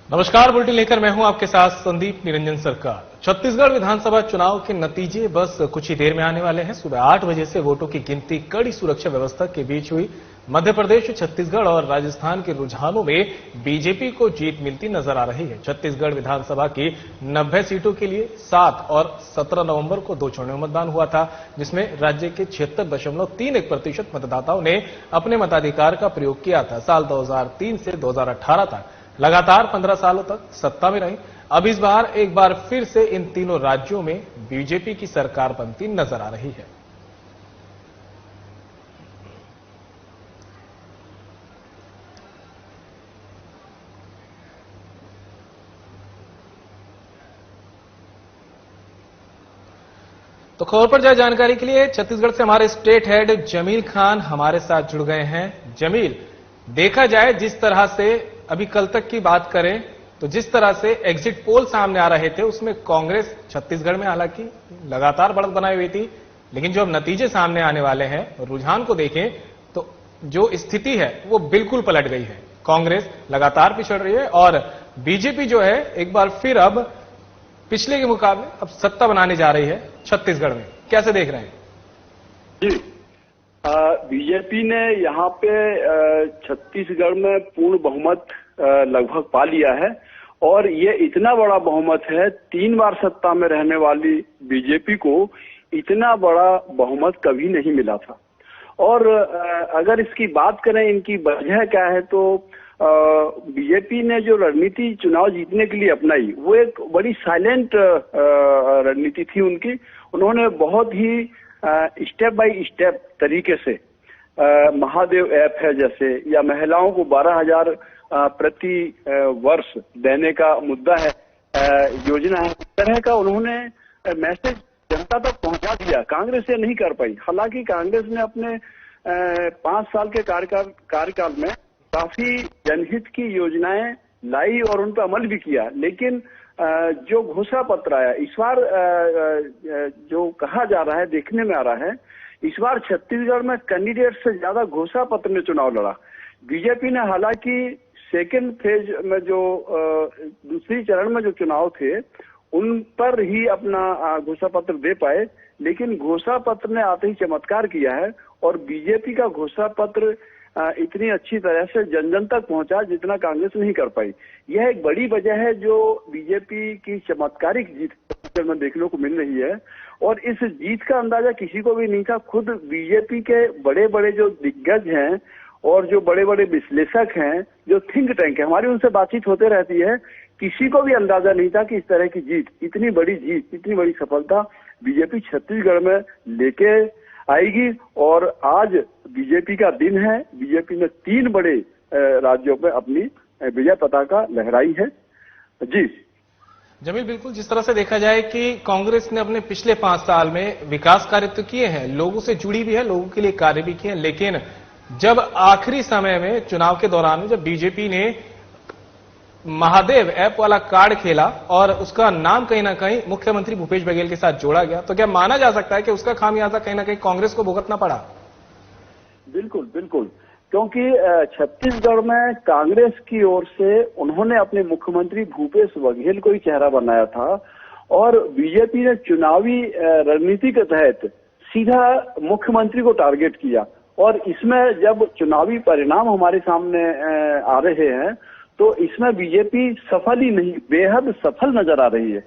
नमस्कार, बुलेटिन लेकर मैं हूं आपके साथ संदीप निरंजन सरकार। छत्तीसगढ़ विधानसभा चुनाव के नतीजे बस कुछ ही देर में आने वाले हैं। सुबह 8 बजे से वोटों की गिनती कड़ी सुरक्षा व्यवस्था के बीच हुई। मध्य प्रदेश, छत्तीसगढ़ और राजस्थान के रुझानों में बीजेपी को जीत मिलती नजर आ रही है। छत्तीसगढ़ विधानसभा की 90 सीटों के लिए 7 और 17 नवंबर को 2 चरणों में मतदान हुआ था, जिसमें राज्य के 76.31% मतदाताओं ने अपने मताधिकार का प्रयोग किया था। साल 2003 से 2018 तक लगातार 15 सालों तक सत्ता में रही। अब इस बार एक बार फिर से इन तीनों राज्यों में बीजेपी की सरकार बनती नजर आ रही है। तो खबर पर जाए जानकारी के लिए छत्तीसगढ़ से हमारे स्टेट हेड जमील खान हमारे साथ जुड़ गए हैं। जमील, देखा जाए जिस तरह से अभी कल तक की बात करें तो जिस तरह से एग्जिट पोल सामने आ रहे थे उसमें कांग्रेस छत्तीसगढ़ में हालांकि लगातार बढ़त बनाई हुई थी, लेकिन जो अब नतीजे सामने आने वाले हैं, रुझान को देखें तो जो स्थिति है वो बिल्कुल पलट गई है। कांग्रेस लगातार पिछड़ रही है और बीजेपी जो है एक बार फिर अब पिछले के मुकाबले अब सत्ता बनाने जा रही है छत्तीसगढ़ में। कैसे देख रहे हैं? जी, बीजेपी ने यहाँ पे छत्तीसगढ़ में पूर्ण बहुमत लगभग पा लिया है और ये इतना बड़ा बहुमत है। 3 बार सत्ता में रहने वाली बीजेपी को इतना बड़ा बहुमत कभी नहीं मिला था। और अगर इसकी बात करें इनकी वजह क्या है तो बीजेपी ने जो रणनीति चुनाव जीतने के लिए अपनाई वो एक बड़ी साइलेंट रणनीति थी उनकी। उन्होंने बहुत ही स्टेप बाय स्टेप तरीके से महादेव ऐप है जैसे, या महिलाओं को 12,000 प्रति वर्ष देने का मुद्दा है, योजना है, इस तरह का उन्होंने मैसेज जनता तक पहुंचा दिया। कांग्रेस ये नहीं कर पाई। हालांकि कांग्रेस ने अपने 5 साल के कार्यकाल में काफी जनहित की योजनाएं लाई और उन पर अमल भी किया, लेकिन जो घोषणा पत्र आया इस बार, जो कहा जा रहा है, देखने में आ रहा है, इस बार छत्तीसगढ़ में कैंडिडेट से ज्यादा घोषणा पत्र में चुनाव लड़ा। बीजेपी ने हालांकि सेकेंड फेज में जो दूसरी चरण में जो चुनाव थे उन पर ही अपना घोषणा पत्र दे पाए, लेकिन घोषणा पत्र ने आते ही चमत्कार किया है और बीजेपी का घोषणा पत्र इतनी अच्छी तरह से जन जन तक पहुंचा जितना कांग्रेस नहीं कर पाई। यह एक बड़ी वजह है जो बीजेपी की चमत्कारिक जीत में देखने को मिल रही है और इस जीत का अंदाजा किसी को भी नहीं था। खुद बीजेपी के बड़े बड़े जो दिग्गज हैं और जो बड़े बड़े विश्लेषक हैं, जो थिंक टैंक है, हमारी उनसे बातचीत होते रहती है, किसी को भी अंदाजा नहीं था कि इस तरह की जीत, इतनी बड़ी जीत, इतनी बड़ी सफलता बीजेपी छत्तीसगढ़ में लेके आएगी। और आज बीजेपी का दिन है। बीजेपी ने 3 बड़े राज्यों में अपनी विजय पताका लहराई है। जी जमील, बिल्कुल जिस तरह से देखा जाए कि कांग्रेस ने अपने पिछले 5 साल में विकास कार्य तो किए हैं, लोगों से जुड़ी भी है, लोगों के लिए कार्य भी किए हैं, लेकिन जब आखिरी समय में चुनाव के दौरान जब बीजेपी ने महादेव ऐप वाला कार्ड खेला और उसका नाम कहीं ना कहीं मुख्यमंत्री भूपेश बघेल के साथ जोड़ा गया, तो क्या माना जा सकता है कि उसका खामियाजा कहीं ना कहीं कांग्रेस को भुगतना पड़ा? बिल्कुल बिल्कुल, क्योंकि छत्तीसगढ़ में कांग्रेस की ओर से उन्होंने अपने मुख्यमंत्री भूपेश बघेल को ही चेहरा बनाया था और बीजेपी ने चुनावी रणनीति के तहत सीधा मुख्यमंत्री को टारगेट किया। और इसमें जब चुनावी परिणाम हमारे सामने आ रहे हैं तो इसमें बीजेपी सफल ही नहीं, बेहद सफल नजर आ रही है,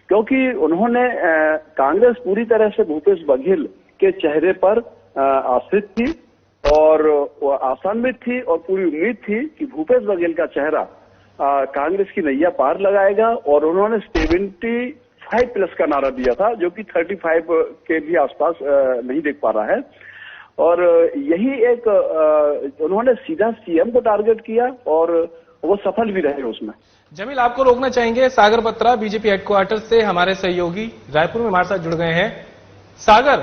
क्योंकि उन्होंने कांग्रेस पूरी तरह से भूपेश बघेल के चेहरे पर आश्रित थी और आशान्वित थी और पूरी उम्मीद थी कि भूपेश बघेल का चेहरा कांग्रेस की नैया पार लगाएगा। और उन्होंने 75+ का नारा दिया था, जो कि 35 के भी आसपास नहीं देख पा रहा है। और यही एक उन्होंने सीधा सीएम को टारगेट किया और वो सफल भी रहे उसमें। जमील, आपको रोकना चाहेंगे, सागर बत्रा बीजेपी हेडक्वार्टर से हमारे सहयोगी रायपुर में हमारे साथ जुड़ गए हैं। सागर,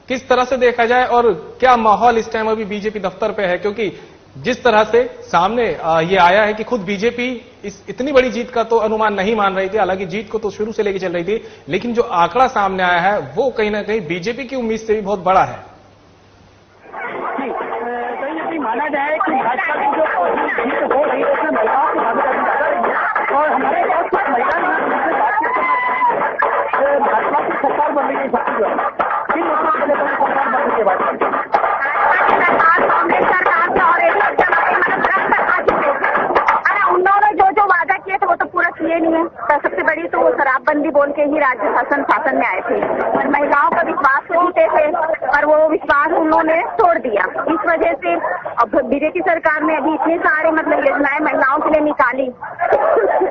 किस तरह से देखा जाए और क्या माहौल इस टाइम अभी बीजेपी दफ्तर पे है? क्योंकि जिस तरह से सामने ये आया है कि खुद बीजेपी इस इतनी बड़ी जीत का तो अनुमान नहीं मान रही थी, हालांकि जीत को तो शुरू से लेकर चल रही थी, लेकिन जो आंकड़ा सामने आया है वो कहीं ना कहीं बीजेपी की उम्मीद से भी बहुत बड़ा है। माना जाए कि भाजपा की जो जीत हो रही है उसमें महिलाओं की भागीदारी ज्यादा रही है और बंदी की छत्तीसगढ़ किन मुद्दों को लेकर सरकार बंद की बात करती है? उन्होंने जो वादा किए थे वो तो पूरा किए नहीं है। तो सबसे बड़ी तो वो शराबबंदी बोल के ही राज्य शासन में आए थे और महिलाओं का विश्वास को जीते थे और वो विश्वास उन्होंने तोड़ दिया। इस वजह से अब बीजेपी सरकार ने अभी इतने सारे मतलब योजनाएं महिलाओं के लिए निकाली,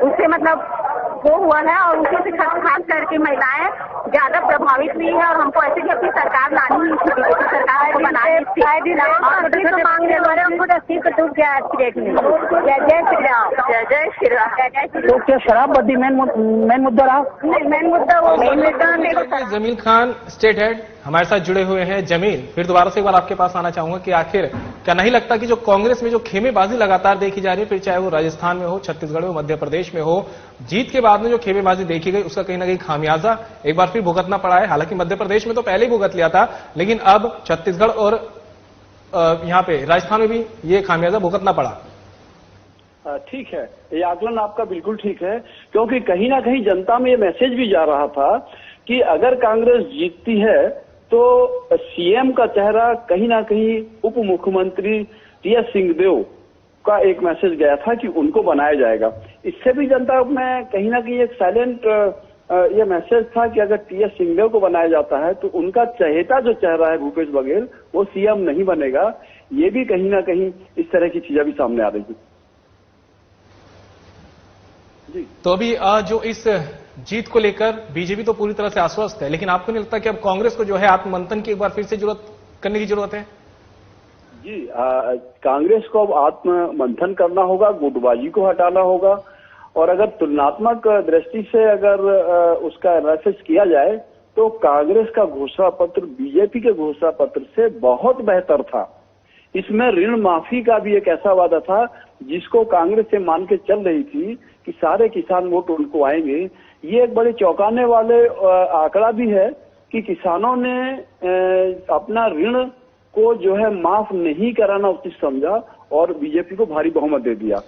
उससे मतलब वो हुआ है और उसी से खास करके महिलाएं ज्यादा प्रभावित हुई है और हमको ऐसे भी अपनी सरकार लानी ही थी, बीजेपी सरकार को बनानी थी। मांगने वाले हमको 80 का टूट गया रेट में। जय जय श्री राम, जय जय श्री राम, जय जय श्री राम। तो क्या शराबबंदी मेन मुद्दा रहा? नहीं, मेन मुद्दा वो मेन मुद्दा नहीं। जमील खान स्टेट हेड हमारे साथ जुड़े हुए हैं। जमील, फिर दोबारा से एक बार आपके पास आना चाहूंगा कि आखिर क्या नहीं लगता कि जो कांग्रेस में जो खेमेबाजी लगातार देखी जा रही है, फिर चाहे वो राजस्थान में हो, छत्तीसगढ़ में, मध्य प्रदेश में हो, जीत के बाद में जो खेमेबाजी देखी गई उसका कहीं ना कहीं खामियाजा एक बार फिर भुगतना पड़ा है। हालांकि मध्य प्रदेश में तो पहले ही भुगत लिया था, लेकिन अब छत्तीसगढ़ और यहाँ पे राजस्थान में भी ये खामियाजा भुगतना पड़ा। ठीक है, ये आकलन आपका बिल्कुल ठीक है, क्योंकि कहीं ना कहीं जनता में ये मैसेज भी जा रहा था कि अगर कांग्रेस जीतती है तो सीएम का चेहरा कहीं ना कहीं उप मुख्यमंत्री टीएस सिंहदेव का एक मैसेज गया था कि उनको बनाया जाएगा। इससे भी जनता में कहीं ना कहीं एक साइलेंट ये मैसेज था कि अगर टीएस सिंहदेव को बनाया जाता है तो उनका चहेता जो चेहरा है भूपेश बघेल वो सीएम नहीं बनेगा। ये भी कहीं ना कहीं इस तरह की चीजें भी सामने आ रही थी। जी, तो अभी जो इस जीत को लेकर बीजेपी तो पूरी तरह से आश्वस्त है, लेकिन आपको नहीं लगता कि अब कांग्रेस को जो है आत्ममंथन की एक बार फिर से करने की जरूरत है? जी, कांग्रेस को अब आत्ममंथन करना होगा, गुटबाजी को हटाना होगा और अगर तुलनात्मक दृष्टि से अगर उसका एनालिसिस किया जाए तो कांग्रेस का घोषणा पत्र बीजेपी के घोषणा पत्र से बहुत बेहतर था। इसमें ऋण माफी का भी एक ऐसा वादा था जिसको कांग्रेस से मान के चल रही थी कि सारे किसान वोट उनको आएंगे। ये एक बड़े चौंकाने वाले आंकड़ा भी है कि किसानों ने अपना ऋण को जो है माफ नहीं कराना उचित समझा और बीजेपी को भारी बहुमत दे दिया।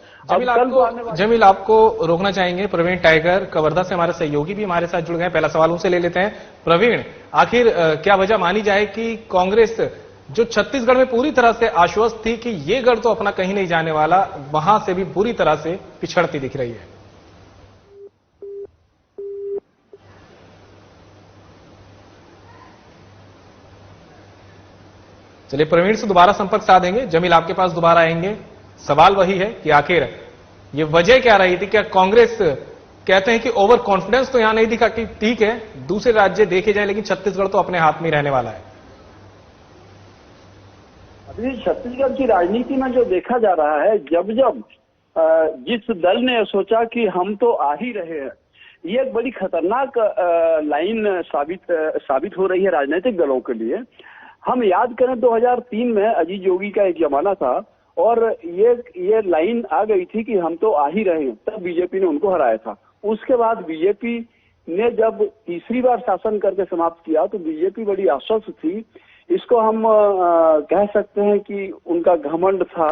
जमील, आपको रोकना चाहेंगे। प्रवीण टाइगर कवर्धा से हमारे सहयोगी भी हमारे साथ जुड़ गए। पहला सवाल उनसे ले लेते हैं। प्रवीण, आखिर क्या वजह मानी जाए कि कांग्रेस जो छत्तीसगढ़ में पूरी तरह से आश्वस्त थी कि ये गढ़ तो अपना कहीं नहीं जाने वाला, वहां से भी पूरी तरह से पिछड़ती दिख रही है? चलिए, प्रवीण से दोबारा संपर्क साधेंगे। जमील, आपके पास दोबारा आएंगे। सवाल वही है कि आखिर ये वजह क्या रही थी? क्या कांग्रेस कहते हैं कि ओवर कॉन्फिडेंस तो यहां नहीं दिखा कि ठीक है दूसरे राज्य देखे जाए लेकिन छत्तीसगढ़ तो अपने हाथ में ही रहने वाला है? अभी छत्तीसगढ़ की राजनीति में जो देखा जा रहा है, जब जब जिस दल ने सोचा कि हम तो आ ही रहे हैं, ये एक बड़ी खतरनाक लाइन साबित हो रही है राजनीतिक दलों के लिए। हम याद करें 2003 में अजीत जोगी का एक जमाना था और ये लाइन आ गई थी कि हम तो आ ही रहे हैं, तब बीजेपी ने उनको हराया था। उसके बाद बीजेपी ने जब तीसरी बार शासन करके समाप्त किया तो बीजेपी बड़ी आश्वस्त थी। इसको हम कह सकते हैं कि उनका घमंड था,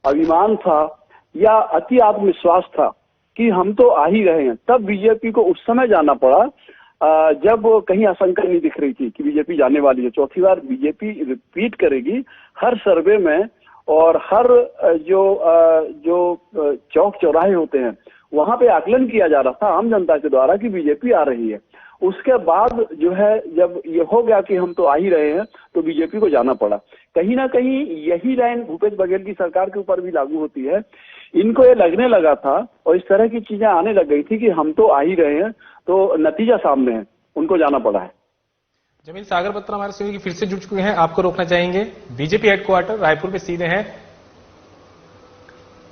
अभिमान था या अति आत्मविश्वास था कि हम तो आ ही रहे हैं। तब बीजेपी को उस समय जाना पड़ा जब कहीं आशंका नहीं दिख रही थी कि बीजेपी जाने वाली है। चौथी बार बीजेपी रिपीट करेगी हर सर्वे में और हर जो चौक चौराहे होते हैं वहां पे आकलन किया जा रहा था आम जनता के द्वारा कि बीजेपी आ रही है। उसके बाद जो है जब ये हो गया कि हम तो आ ही रहे हैं तो बीजेपी को जाना पड़ा। कहीं ना कहीं यही लाइन भूपेश बघेल की सरकार के ऊपर भी लागू होती है। इनको ये लगने लगा था और इस तरह की चीजें आने लग गई थी कि हम तो आ ही रहे हैं, तो नतीजा सामने है, उनको जाना पड़ा है। जमील, सागर बत्रा हमारे सहयोगी फिर से जुड़ चुके हैं, आपको रोकना चाहेंगे। बीजेपी हेडक्वार्टर रायपुर में सीधे हैं।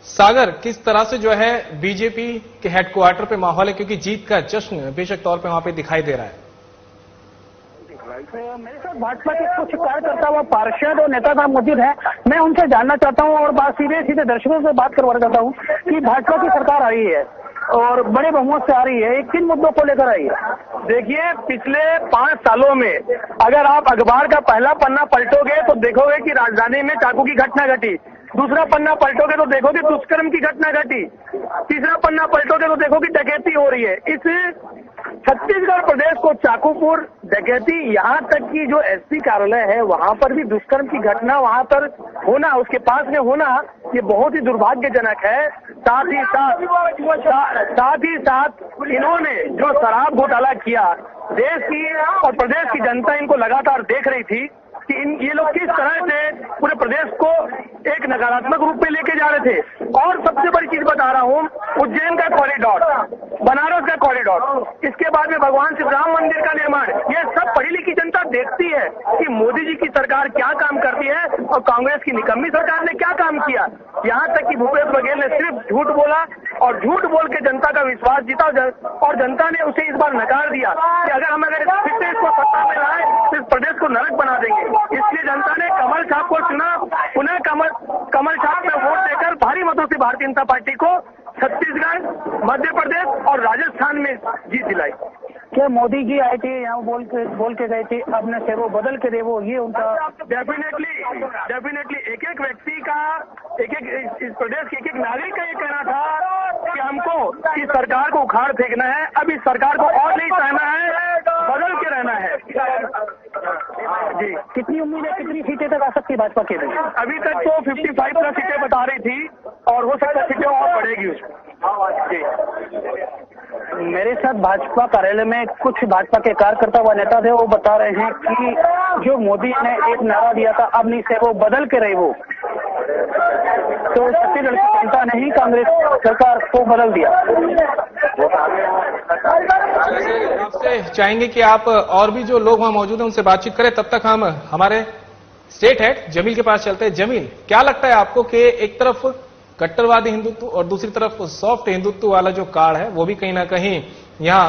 सागर, किस तरह से जो है बीजेपी के हेडक्वार्टर पे माहौल है, क्योंकि जीत का जश्न बेशक तौर पे वहां पे दिखाई दे रहा है? मेरे साथ भाजपा के कुछ कार्यकर्ता व पार्षद और नेता मौजूद हैं। मैं उनसे जानना चाहता हूं और बात सीधे दर्शकों से बात करवाना चाहता हूं कि भाजपा की सरकार आ रही है और बड़े बहुमत से आ रही है, किन मुद्दों को लेकर आई है? देखिए, पिछले 5 सालों में अगर आप अखबार का पहला पन्ना पलटोगे तो देखोगे कि राजधानी में चाकू की घटना घटी। दूसरा पन्ना पलटोगे तो देखोगे दुष्कर्म की घटना घटी। तीसरा पन्ना पलटोगे तो देखोगे डकैती हो रही है। इस छत्तीसगढ़ प्रदेश को चाकूपुर, डकैती, यहाँ तक कि जो एसपी कार्यालय है वहाँ पर भी दुष्कर्म की घटना वहाँ पर होना, उसके पास में होना, ये बहुत ही दुर्भाग्यजनक है। साथ ही साथ इन्होंने जो शराब घोटाला किया, देश की और प्रदेश की जनता इनको लगातार देख रही थी कि ये लोग किस तरह से पूरे प्रदेश को एक नकारात्मक रूप में लेके जा रहे थे। और सबसे बड़ी चीज बता रहा हूँ, उज्जैन का कॉरिडोर, बनारस का कॉरिडोर, इसके बाद में भगवान श्री राम मंदिर का निर्माण, ये सब पढ़ी लिखी जनता देखती है कि मोदी जी की सरकार क्या काम करती है और कांग्रेस की निकम्मी सरकार ने क्या काम किया। यहाँ तक कि भूपेश बघेल ने सिर्फ झूठ बोला और झूठ बोल के जनता का विश्वास जीता और जनता ने उसे इस बार नकार दिया कि अगर फिर से इसको सत्ता में लाए तो इस प्रदेश को नरक बना देंगे। इसलिए जनता ने कमल छाप को चुना, पुनः कमल छाप में वोट देकर भारी मतों से भारतीय जनता पार्टी को छत्तीसगढ़, मध्य प्रदेश और राजस्थान में जीत दिलाई। क्या मोदी जी आए थे यहाँ बोल के गए थे अपने से वो बदल के दे, वो ये उनका डेफिनेटली एक एक व्यक्ति का, इस प्रदेश के एक नागरिक का ये कहना था कि हमको इस सरकार को उखाड़ फेंकना है, अब इस सरकार को और नहीं सहना है, बदल के रहना है। जी, कितनी उम्मीद है, कितनी सीटें तक आ सकती है भाजपा के लिए? अभी तक तो 55 प्लस सीटें बता रही थी और हो सकता है सीटें और बढ़ेगी उसमें। मेरे साथ भाजपा कार्यालय में कुछ भाजपा के कार्यकर्ता व नेता थे, वो बता रहे हैं कि जो मोदी ने एक नारा दिया था, अब नहीं से वो बदल के रहे, वो तो छत्तीसगढ़ की जनता ने ही कांग्रेस सरकार को बदल दिया। आपसे चाहेंगे कि आप और भी जो लोग वहां मौजूद हैं उनसे बातचीत करें, तब तक हम हमारे स्टेट हेड जमील के पास चलते हैं। जमील, क्या लगता है आपको कि एक तरफ कट्टरवादी हिंदुत्व और दूसरी तरफ सॉफ्ट हिंदुत्व वाला जो कार्ड है वो भी कहीं ना कहीं यहाँ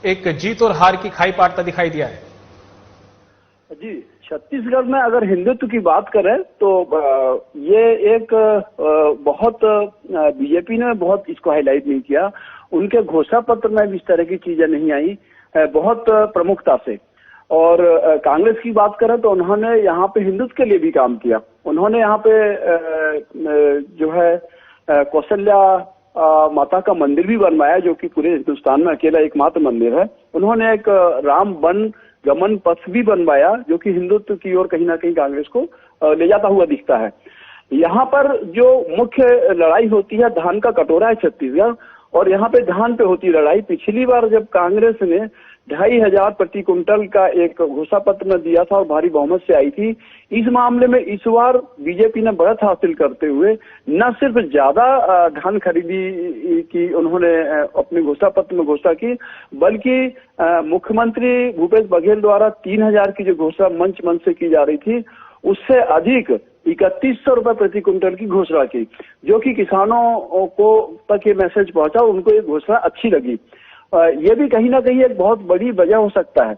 एक जीत और हार की खाई पाटता दिखाई दिया है? जी, छत्तीसगढ़ में अगर हिंदुत्व की बात करें तो ये एक बहुत बीजेपी ने बहुत इसको हाईलाइट नहीं किया। उनके घोषणा पत्र में भी इस तरह की चीजें नहीं आई बहुत प्रमुखता से। और कांग्रेस की बात करें तो उन्होंने यहाँ पे हिंदुत्व के लिए भी काम किया। उन्होंने यहाँ पे जो है कौशल्या माता का मंदिर भी बनवाया, जो कि पूरे हिंदुस्तान में अकेला एकमात्र मंदिर है। उन्होंने एक राम वन गमन पथ भी बनवाया, जो कि हिंदुत्व की ओर कहीं ना कहीं कांग्रेस को ले जाता हुआ दिखता है। यहाँ पर जो मुख्य लड़ाई होती है धान का कटोरा है छत्तीसगढ़, और यहाँ पे धान पे होती लड़ाई। पिछली बार जब कांग्रेस ने 2500 प्रति क्विंटल का एक घोषणा पत्र में दिया था और भारी बहुमत से आई थी, इस मामले में इस बार बीजेपी ने बढ़त हासिल करते हुए न सिर्फ ज्यादा धान खरीदी की उन्होंने अपने घोषणा पत्र में घोषणा की, बल्कि मुख्यमंत्री भूपेश बघेल द्वारा 3000 की जो घोषणा मंच से की जा रही थी, उससे अधिक 3100 रुपए प्रति क्विंटल की घोषणा की, जो कि किसानों को तक ये मैसेज पहुंचा, उनको ये घोषणा अच्छी लगी। ये भी कहीं ना कहीं एक बहुत बड़ी वजह हो सकता है।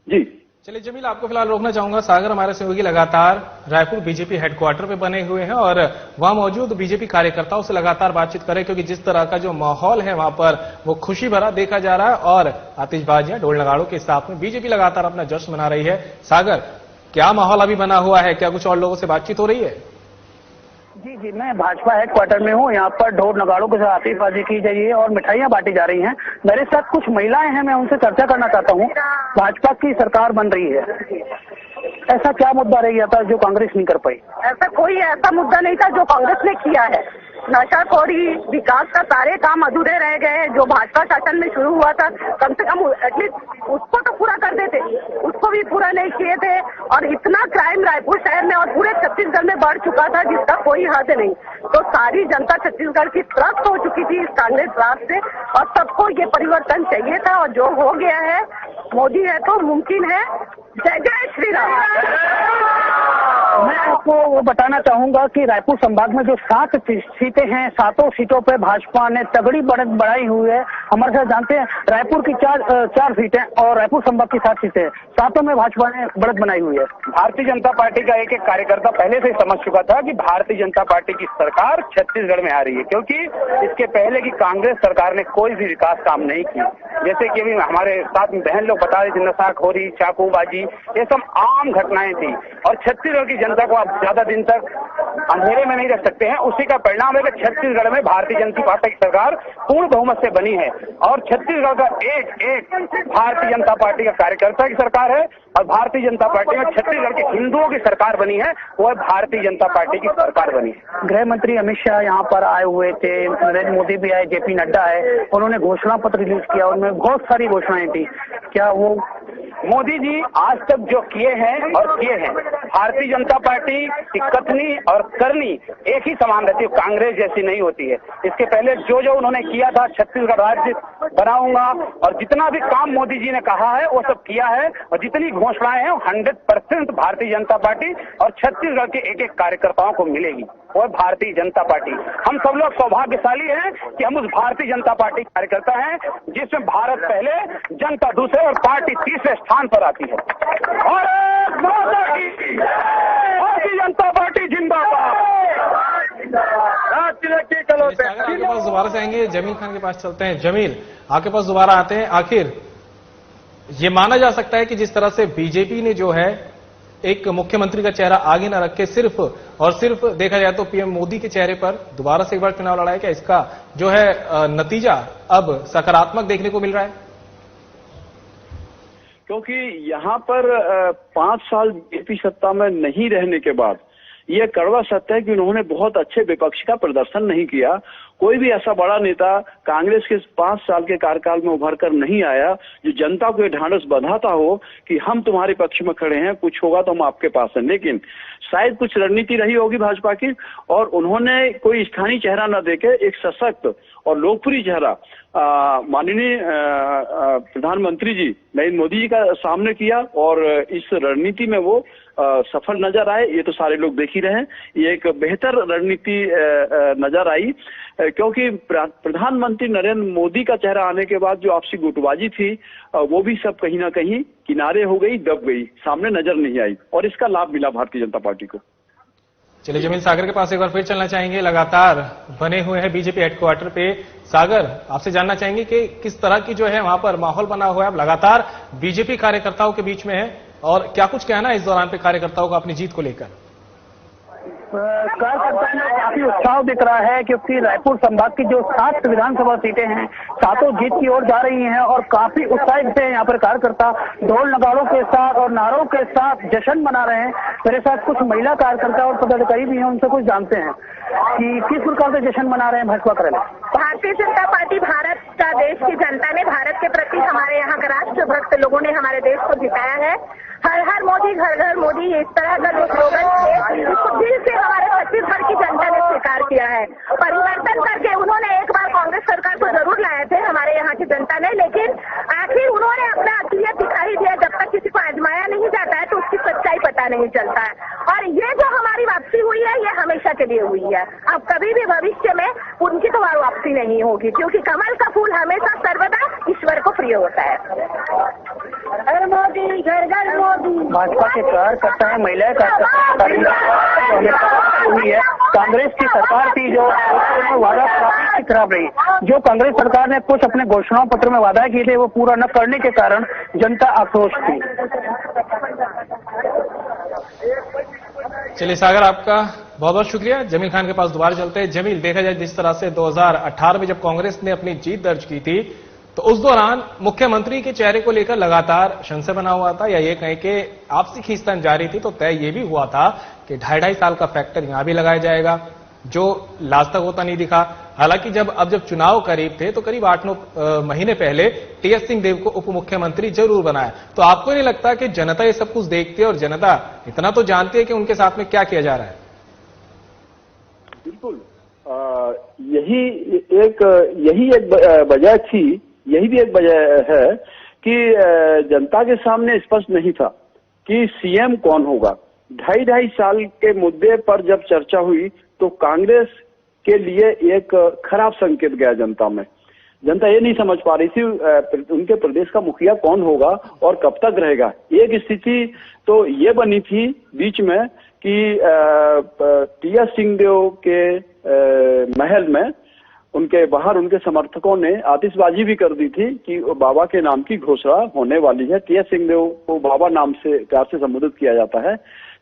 जी चलिए जमील, आपको फिलहाल रोकना चाहूंगा। सागर हमारे सहयोगी लगातार रायपुर बीजेपी हेडक्वार्टर पे बने हुए हैं और वहां मौजूद बीजेपी कार्यकर्ताओं से लगातार बातचीत करें, क्योंकि जिस तरह का जो माहौल है वहां पर वो खुशी भरा देखा जा रहा है और आतिशबाजियां, ढोल नगाड़ों के साथ में बीजेपी लगातार अपना जश्न मना रही है। सागर, क्या माहौल अभी बना हुआ है? क्या कुछ और लोगों से बातचीत हो रही है? जी, मैं भाजपा हेडक्वार्टर में हूँ। यहाँ पर ढोल नगाड़ों के साथ आतिशबाजी की जा रही है और मिठाइयाँ बांटी जा रही हैं। मेरे साथ कुछ महिलाएं हैं, मैं उनसे चर्चा करना चाहता हूँ। भाजपा की सरकार बन रही है, ऐसा क्या मुद्दा रह गया था जो कांग्रेस नहीं कर पाई? ऐसा कोई ऐसा मुद्दा नहीं था जो कांग्रेस ने किया है। नशाखोरी, विकास का सारे काम अधूरे रह गए। जो भाजपा शासन में शुरू हुआ था, कम से कम एटलीस्ट उसको तो पूरा कर देते, उसको भी पूरा नहीं किए थे। और इतना क्राइम रायपुर शहर में और पूरे छत्तीसगढ़ में बढ़ चुका था जिसका कोई हद नहीं। तो सारी जनता छत्तीसगढ़ की त्रस्त हो चुकी थी इस कांग्रेस राज से और सबको ये परिवर्तन चाहिए था और जो हो गया है, मोदी है तो मुमकिन है। जय जय श्री राम। मैं आपको वो बताना चाहूंगा कि रायपुर संभाग में जो 7 सीटें हैं, 7 सीटों पे भाजपा ने तगड़ी बढ़त बढ़ाई हुई है। हमारे साथ जानते हैं, रायपुर की 4 सीटें और रायपुर संभाग की 7 सीटें, 7 में भाजपा ने बढ़त बनाई हुई है। भारतीय जनता पार्टी का एक कार्यकर्ता पहले से समझ चुका था कि भारतीय जनता पार्टी की सरकार छत्तीसगढ़ में आ रही है, क्योंकि इसके पहले की कांग्रेस सरकार ने कोई भी विकास काम नहीं की। जैसे कि अभी हमारे साथ में बहन लोग बता रहे थे, नशाखोरी, चाकूबाजी, ये सब आम घटनाएं थी। और छत्तीसगढ़ की जनता को आप ज्यादा दिन तक अंधेरे में नहीं रख सकते हैं। उसी का परिणाम है कि छत्तीसगढ़ में भारतीय जनता पार्टी की सरकार पूर्ण बहुमत से बनी है और छत्तीसगढ़ का एक एक भारतीय जनता पार्टी का कार्यकर्ता की सरकार है और भारतीय जनता पार्टी में छत्तीसगढ़ के हिंदुओं की सरकार बनी है, वह भारतीय जनता पार्टी की सरकार बनी है। गृह मंत्री अमित शाह यहाँ पर आए हुए थे, नरेंद्र मोदी भी आए, जेपी नड्डा आए, उन्होंने घोषणा पत्र रिलीज किया, उनमें बहुत सारी घोषणाएं थी। क्या वो मोदी जी आज तक जो किए हैं और किए हैं, भारतीय जनता पार्टी की कथनी और करनी एक ही समान रहती है, कांग्रेस जैसी नहीं होती है। इसके पहले जो जो उन्होंने किया था, छत्तीसगढ़ राज्य बनाऊंगा और जितना भी काम मोदी जी ने कहा है वो सब किया है और जितनी घोषणाएं हैं 100% भारतीय जनता पार्टी और छत्तीसगढ़ के एक एक कार्यकर्ताओं को मिलेगी, वो भारतीय जनता पार्टी। हम सब लोग सौभाग्यशाली हैं कि हम उस भारतीय जनता पार्टी के कार्यकर्ता हैं जिसमें भारत पहले, जनता दूसरे और पार्टी तीसरे स्थान पर आती है। भारत माता की भारतीय जनता पार्टी जिंदाबाद। आपके पास दोबारा से आएंगे, जमील खान के पास चलते हैं। जमील, आपके पास दोबारा आते हैं। आखिर ये माना जा सकता है कि जिस तरह से बीजेपी ने जो है एक मुख्यमंत्री का चेहरा आगे न रख के सिर्फ और सिर्फ देखा जाए तो पीएम मोदी के चेहरे पर दोबारा से एक बार चुनाव लड़ा है, क्या इसका जो है नतीजा अब सकारात्मक देखने को मिल रहा है? क्योंकि यहाँ पर 5 साल बीजेपी सत्ता में नहीं रहने के बाद ये कड़वा सत्य है कि उन्होंने बहुत अच्छे विपक्ष का प्रदर्शन नहीं किया। कोई भी ऐसा बड़ा नेता कांग्रेस के 5 साल के कार्यकाल में उभर कर नहीं आया जो जनता को ये ढांढस बंधाता हो कि हम तुम्हारे पक्ष में खड़े हैं, कुछ होगा तो हम आपके पास हैं। लेकिन शायद कुछ रणनीति रही होगी भाजपा की और उन्होंने कोई स्थानीय चेहरा न देके एक सशक्त और लोकप्रिय चेहरा माननीय प्रधानमंत्री जी नरेंद्र मोदी जी का सामने किया और इस रणनीति में वो सफल नजर आए। ये तो सारे लोग देख ही रहे हैं, ये एक बेहतर रणनीति नजर आई क्योंकि प्रधानमंत्री नरेंद्र मोदी का चेहरा आने के बाद जो आपसी गुटबाजी थी वो भी सब कहीं ना कहीं किनारे हो गई, दब गई, सामने नजर नहीं आई और इसका लाभ मिला भारतीय जनता पार्टी को। चलिए जमील, सागर के पास एक बार फिर चलना चाहेंगे। लगातार बने हुए हैं बीजेपी हेडक्वार्टर पे। सागर, आपसे जानना चाहेंगे कि किस तरह की जो है वहां पर माहौल बना हुआ है, अब लगातार बीजेपी कार्यकर्ताओं के बीच में है और क्या कुछ कहना है इस दौरान पे कार्यकर्ताओं को अपनी जीत को लेकर? कार्यकर्ताओं में काफी उत्साह दिख रहा है क्योंकि रायपुर संभाग की जो 7 विधानसभा सीटें हैं, 7 जीत की ओर जा रही हैं और काफी उत्साहित से यहाँ पर कार्यकर्ता ढोल नगाड़ों के साथ और नारों के साथ जश्न मना रहे हैं। मेरे साथ कुछ महिला कार्यकर्ता और पदाधिकारी भी हैं, उनसे कुछ जानते हैं कि किस प्रकार से जश्न मना रहे हैं भाजपा कर। भारतीय जनता पार्टी, भारत का, देश की जनता ने भारत के प्रति, हमारे यहाँ के राष्ट्रभक्त लोगों ने हमारे देश को जिताया है। हर हर मोदी, घर घर मोदी, इस तरह का जो स्लोगन थे उसको दिल से हमारे छत्तीसगढ़ की जनता ने स्वीकार किया है। परिवर्तन करके उन्होंने एक बार कांग्रेस सरकार को जरूर लाए थे हमारे यहाँ की जनता ने, लेकिन आखिर उन्होंने अपना असलियत दिखाई दिया। जब तक किसी को आजमाया नहीं जाता है तो उसकी सच्चाई पता नहीं चलता है और ये जो हमारी वापसी हुई है ये हमेशा के लिए हुई है। अब कभी भी भविष्य में उनकी तो वापसी नहीं होगी क्योंकि कमल का फूल हमेशा सर्वदा ईश्वर को प्रिय होता है। घर मोदी, घर घर मोदी। भाजपा के कार्यकर्ता है, महिलाएं कार्यकर्ता हुई है। कांग्रेस की सरकार थी जो वादा काफी खराब रही। जो कांग्रेस सरकार ने कुछ अपने घोषणा पत्र में वादा किए थे वो पूरा न करने के कारण जनता आक्रोश थी। चलिए सागर, आपका बहुत बहुत शुक्रिया। जमील खान के पास दोबारा चलते हैं। जमील, देखा जाए जिस तरह से 2018 में जब कांग्रेस ने अपनी जीत दर्ज की थी तो उस दौरान मुख्यमंत्री के चेहरे को लेकर लगातार संशय बना हुआ था या ये कहें कि आपसी खींचतान जारी थी, तो तय ये भी हुआ था कि 2.5 साल का फैक्टर यहां भी लगाया जाएगा जो लास्ट तक होता नहीं दिखा। हालांकि जब चुनाव करीब थे तो करीब 8-9 महीने पहले टी.एस. सिंहदेव को उप मुख्यमंत्री जरूर बनाया। तो आपको नहीं लगता कि जनता ये सब कुछ देखती है और जनता इतना तो जानती है कि उनके साथ में क्या किया जा रहा है? बिल्कुल, यही एक वजह थी, यही भी एक वजह है कि जनता के सामने स्पष्ट नहीं था कि सीएम कौन होगा। 2.5 साल के मुद्दे पर जब चर्चा हुई तो कांग्रेस के लिए एक खराब संकेत गया जनता में। जनता ये नहीं समझ पा रही थी उनके प्रदेश का मुखिया कौन होगा और कब तक रहेगा। एक स्थिति तो ये बनी थी बीच में कि टी.एस. सिंहदेव के महल में उनके बाहर उनके समर्थकों ने आतिशबाजी भी कर दी थी कि बाबा के नाम की घोषणा होने वाली है। टी.एस. सिंहदेव को बाबा नाम से प्यार से संबोधित किया जाता है।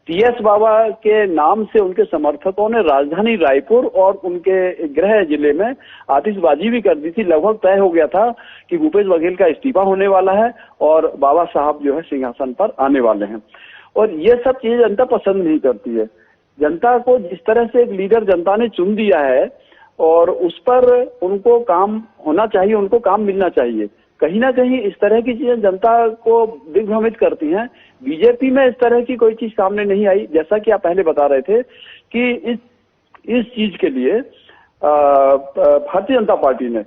टीएस बाबा के नाम से उनके समर्थकों ने राजधानी रायपुर और उनके गृह जिले में आतिशबाजी भी कर दी थी। लगभग तय हो गया था कि भूपेश बघेल का इस्तीफा होने वाला है और बाबा साहब जो है सिंहासन पर आने वाले हैं। और ये सब चीजें जनता पसंद नहीं करती है। जनता को जिस तरह से एक लीडर जनता ने चुन दिया है और उस पर उनको काम होना चाहिए, उनको काम मिलना चाहिए। कहीं ना कहीं इस तरह की चीजें जनता को दिग्भ्रमित करती हैं। बीजेपी में इस तरह की कोई चीज सामने नहीं आई। जैसा कि आप पहले बता रहे थे कि इस चीज के लिए भारतीय जनता पार्टी ने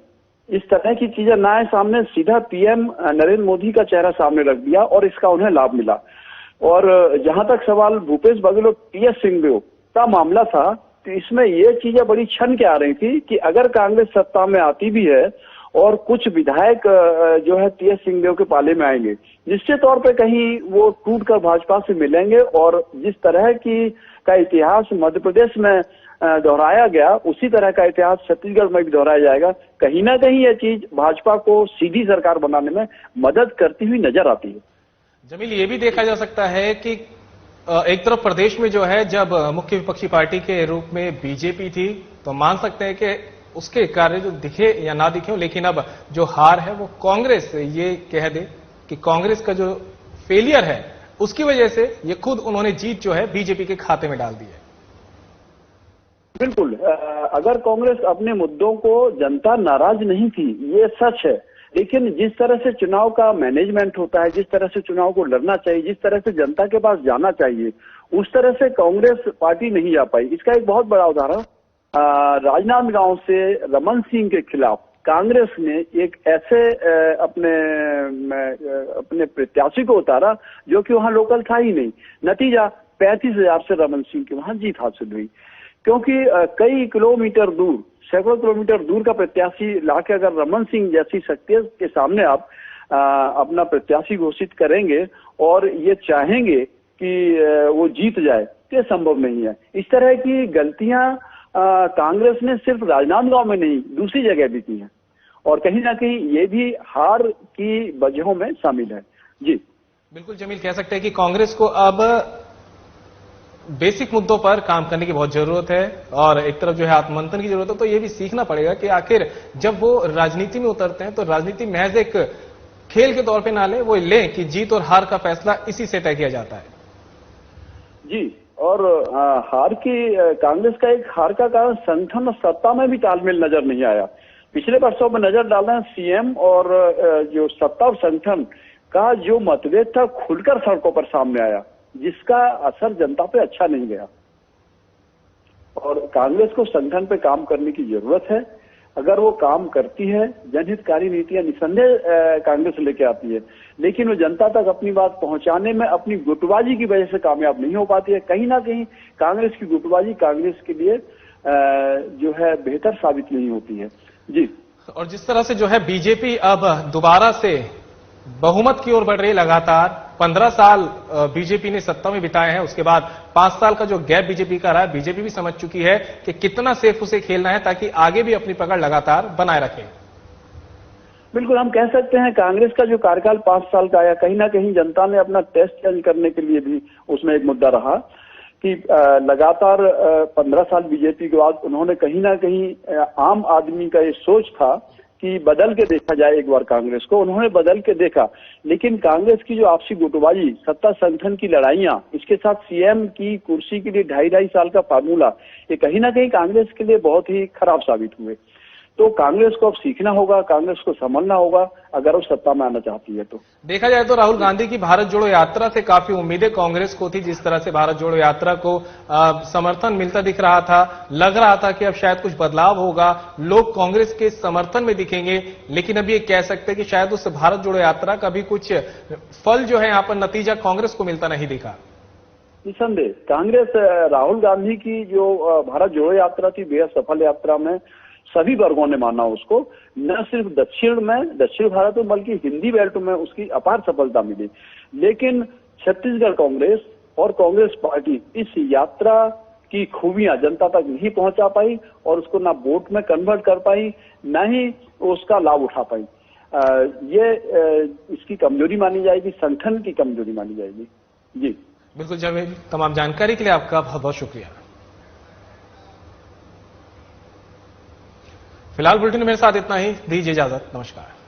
इस तरह की चीजें ना आए सामने, सीधा पीएम नरेंद्र मोदी का चेहरा सामने रख दिया और इसका उन्हें लाभ मिला। और जहां तक सवाल भूपेश बघेल और टीएस सिंहदेव का मामला था, तो इसमें ये चीजें बड़ी छन के आ रही थी कि अगर कांग्रेस सत्ता में आती भी है और कुछ विधायक जो है टीएस सिंहदेव के पाले में आएंगे, निश्चित तौर पे कहीं वो टूट कर भाजपा से मिलेंगे। और जिस तरह का इतिहास मध्य प्रदेश में दोहराया गया, उसी तरह का इतिहास छत्तीसगढ़ में भी दोहराया जाएगा। कहीं ना कहीं ये चीज भाजपा को सीधी सरकार बनाने में मदद करती हुई नजर आती है। जमील, ये भी देखा जा सकता है कि एक तरफ प्रदेश में जो है जब मुख्य विपक्षी पार्टी के रूप में बीजेपी थी तो मान सकते हैं कि उसके कार्य जो दिखे या ना दिखे, लेकिन अब जो हार है वो कांग्रेस ये कह दे कि कांग्रेस का जो फेलियर है उसकी वजह से ये खुद उन्होंने जीत जो है बीजेपी के खाते में डाल दी है। बिल्कुल, अगर कांग्रेस अपने मुद्दों को जनता नाराज नहीं थी, ये सच है, लेकिन जिस तरह से चुनाव का मैनेजमेंट होता है, जिस तरह से चुनाव को लड़ना चाहिए, जिस तरह से जनता के पास जाना चाहिए, उस तरह से कांग्रेस पार्टी नहीं जा पाई। इसका एक बहुत बड़ा उदाहरण राजनांदगांव से रमन सिंह के खिलाफ कांग्रेस ने एक ऐसे अपने प्रत्याशी को उतारा जो कि वहां लोकल था ही नहीं। नतीजा 35,000 से रमन सिंह की वहां जीत हासिल हुई, क्योंकि कई किलोमीटर दूर, सैकड़ों किलोमीटर दूर का प्रत्याशी लाके अगर रमन सिंह जैसी शक्ति के सामने आप अपना प्रत्याशी घोषित करेंगे और ये चाहेंगे कि वो जीत जाए, तो ये संभव नहीं है। इस तरह की गलतियां कांग्रेस ने सिर्फ राजनांदगांव में नहीं, दूसरी जगह भी की है और कहीं ना कहीं ये भी हार की वजहों में शामिल है। जी बिल्कुल जमील, कह सकते हैं कि कांग्रेस को अब बेसिक मुद्दों पर काम करने की बहुत जरूरत है और एक तरफ जो है आत्ममंथन की जरूरत है। तो ये भी सीखना पड़ेगा कि आखिर जब वो राजनीति में उतरते हैं तो राजनीति महज एक खेल के तौर पे ना ले, वो लें कि जीत और हार का फैसला इसी से तय किया जाता है। जी, और हार की कांग्रेस का एक हार का कारण संगठन और सत्ता में भी तालमेल नजर नहीं आया। पिछले वर्षों में नजर डालना, सीएम और जो सत्ता और संगठन का जो मतभेद था खुलकर सड़कों पर सामने आया, जिसका असर जनता पे अच्छा नहीं गया। और कांग्रेस को संगठन पे काम करने की जरूरत है। अगर वो काम करती है, जनहितकारी नीतियां निसंदेह कांग्रेस लेके आती है, लेकिन वो जनता तक अपनी बात पहुंचाने में अपनी गुटबाजी की वजह से कामयाब नहीं हो पाती है। कहीं ना कहीं कांग्रेस की गुटबाजी कांग्रेस के लिए जो है बेहतर साबित नहीं होती है। जी, और जिस तरह से जो है बीजेपी अब दोबारा से बहुमत की ओर बढ़ रही है, लगातार 15 साल बीजेपी ने सत्ता में बिताए हैं, उसके बाद 5 साल का जो गैप बीजेपी का रहा है, बीजेपी भी समझ चुकी है कि कितना सेफ उसे खेलना है ताकि आगे भी अपनी पकड़ लगातार बनाए रखे। बिल्कुल, हम कह सकते हैं कांग्रेस का जो कार्यकाल 5 साल का आया, कहीं ना कहीं जनता ने अपना टेस्ट चेंज करने के लिए भी उसमें एक मुद्दा रहा कि लगातार 15 साल बीजेपी के बाद उन्होंने कहीं ना कहीं आम आदमी का ये सोच था कि बदल के देखा जाए एक बार कांग्रेस को। उन्होंने बदल के देखा, लेकिन कांग्रेस की जो आपसी गुटबाजी, सत्ता संगठन की लड़ाइयां, इसके साथ सीएम की कुर्सी के लिए 2.5 साल का फार्मूला, ये कहीं ना कहीं कांग्रेस के लिए बहुत ही खराब साबित हुए। तो कांग्रेस को अब सीखना होगा, कांग्रेस को संभलना होगा अगर वो सत्ता में आना चाहती है। तो देखा जाए तो राहुल गांधी की भारत जोड़ो यात्रा से काफी उम्मीदें कांग्रेस को थी। जिस तरह से भारत जोड़ो यात्रा को समर्थन मिलता दिख रहा था, लग रहा था कि अब शायद कुछ बदलाव होगा, लोग कांग्रेस के समर्थन में दिखेंगे। लेकिन अब ये कह सकते हैं कि शायद उस भारत जोड़ो यात्रा का भी कुछ फल जो है यहाँ पर नतीजा कांग्रेस को मिलता नहीं दिखा। निसंदेह कांग्रेस राहुल गांधी की जो भारत जोड़ो यात्रा थी, बेहद सफल यात्रा में सभी वर्गों ने माना उसको। न सिर्फ दक्षिण भारत में बल्कि हिंदी बेल्ट में उसकी अपार सफलता मिली। लेकिन छत्तीसगढ़ कांग्रेस और कांग्रेस पार्टी इस यात्रा की खूबियां जनता तक नहीं पहुंचा पाई और उसको ना वोट में कन्वर्ट कर पाई, ना ही उसका लाभ उठा पाई। ये इसकी कमजोरी मानी जाएगी, संगठन की कमजोरी मानी जाएगी। जी बिल्कुल जावेद, तमाम जानकारी के लिए आपका बहुत बहुत शुक्रिया। फिलहाल बुलेटिन में मेरे साथ इतना ही, दीजिए इजाजत, नमस्कार।